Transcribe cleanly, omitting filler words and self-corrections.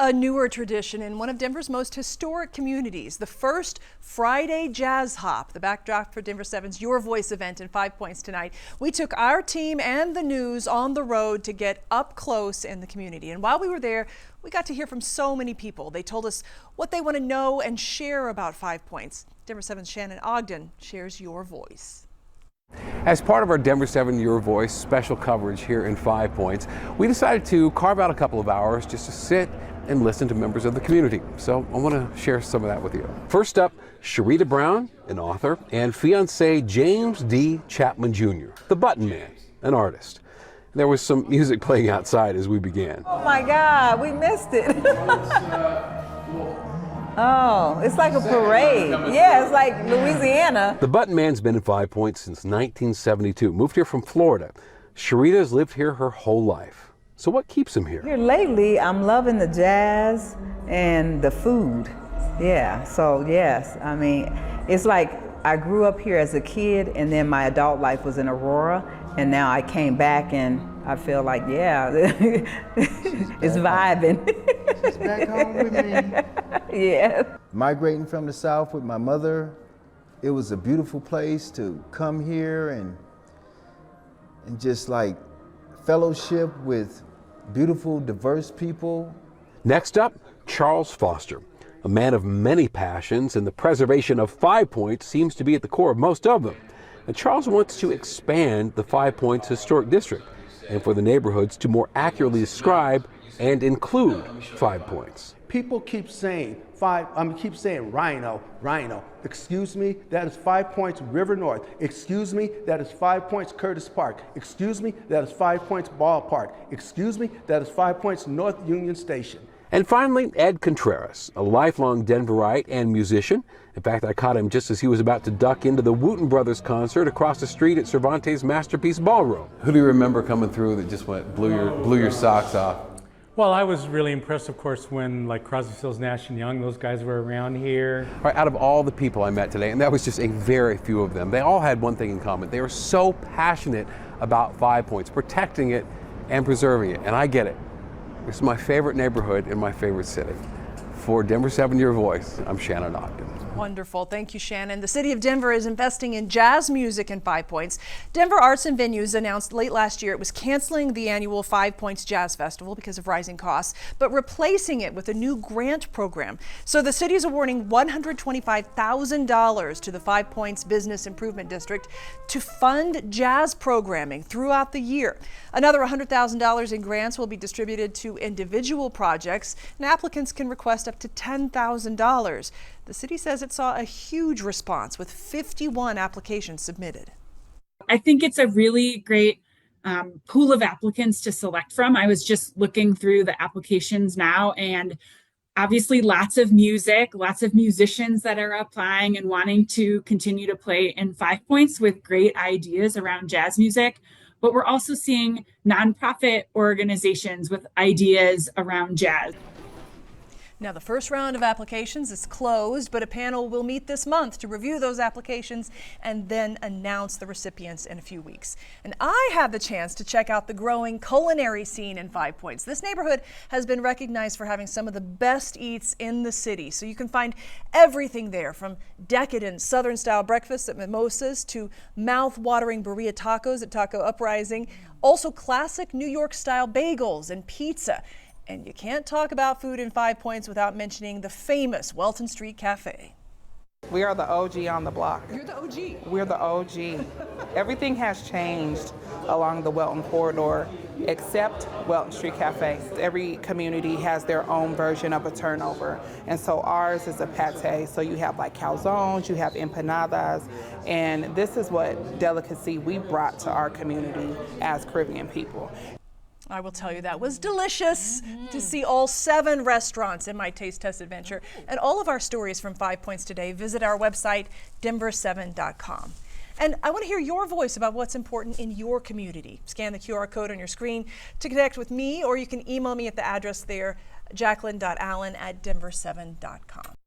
A newer tradition in one of Denver's most historic communities, the first Friday Jazz Hop, the backdrop for Denver7's Your Voice event in 5 Points tonight. We took our team and the news on the road to get up close in the community. And while we were there, we got to hear from so many people. They told us what they want to know and share about 5 Points. Denver7's Shannon Ogden shares Your Voice. As part of our Denver7 Your Voice special coverage here in 5 Points, we decided to carve out a couple of hours just to sit and listen to members of the community. So I want to share some of that with you. First up, Sharita Brown, an author, and fiance James D. Chapman Jr., the Button Man, an artist. There was some music playing outside as we began. Oh my God, we missed it. Oh, it's like a parade. Yeah, it's like Louisiana. The Button Man's been in 5 Points since 1972. Moved here from Florida. Sharita's lived here her whole life. So what keeps him here? Here lately, I'm loving the jazz and the food. Yeah, so yes, I mean, it's like I grew up here as a kid and then my adult life was in Aurora, and now I came back and I feel like, yeah, it's vibing. She's back home with me. Yeah. Migrating from the South with my mother, it was a beautiful place to come here and just like fellowship with beautiful, diverse people. Next up, Charles Foster, a man of many passions, and the preservation of 5 Points seems to be at the core of most of them. And Charles wants to expand the 5 Points Historic District and for the neighborhoods to more accurately describe and include 5 Points. People keep saying Rhino, Rhino. Excuse me, that is 5 Points River North. Excuse me, that is 5 Points Curtis Park. Excuse me, that is 5 Points Ballpark. Excuse me, that is 5 Points North Union Station. And finally, Ed Contreras, a lifelong Denverite and musician. In fact, I caught him just as he was about to duck into the Wooten Brothers concert across the street at Cervantes Masterpiece Ballroom. Who do you remember coming through that just blew your socks off? Well, I was really impressed, of course, when like Crosby, Stills, Nash and Young, those guys were around here. All right, out of all the people I met today, and that was just a very few of them, they all had one thing in common. They were so passionate about 5 Points, protecting it and preserving it, and I get it. This is my favorite neighborhood in my favorite city. For Denver7 Your Voice, I'm Shannon Ogden. Wonderful. Thank you, Shannon. The city of Denver is investing in jazz music in 5 Points. Denver Arts and Venues announced late last year it was canceling the annual 5 Points Jazz Festival because of rising costs, but replacing it with a new grant program. So the city is awarding $125,000 to the 5 Points Business Improvement District to fund jazz programming throughout the year. Another $100,000 in grants will be distributed to individual projects, and applicants can request up to $10,000. The city says it saw a huge response with 51 applications submitted. I think it's a really great pool of applicants to select from. I was just looking through the applications now, and obviously lots of music, lots of musicians that are applying and wanting to continue to play in 5 Points with great ideas around jazz music. But we're also seeing nonprofit organizations with ideas around jazz. Now, the first round of applications is closed, but a panel will meet this month to review those applications and then announce the recipients in a few weeks. And I had the chance to check out the growing culinary scene in 5 Points. This neighborhood has been recognized for having some of the best eats in the city. So you can find everything there, from decadent Southern-style breakfasts at Mimosas to mouth-watering burrito tacos at Taco Uprising. Also classic New York-style bagels and pizza. And you can't talk about food in 5 Points without mentioning the famous Welton Street Cafe. We are the OG on the block. You're the OG. We're the OG. Everything has changed along the Welton corridor except Welton Street Cafe. Every community has their own version of a turnover. And so ours is a pate. So you have like calzones, you have empanadas, and this is what delicacy we brought to our community as Caribbean people. I will tell you, that was delicious to see all 7 restaurants in my taste test adventure. And all of our stories from 5 Points today, visit our website, Denver7.com. And I want to hear your voice about what's important in your community. Scan the QR code on your screen to connect with me, or you can email me at the address there, jacqueline.allen@denver7.com.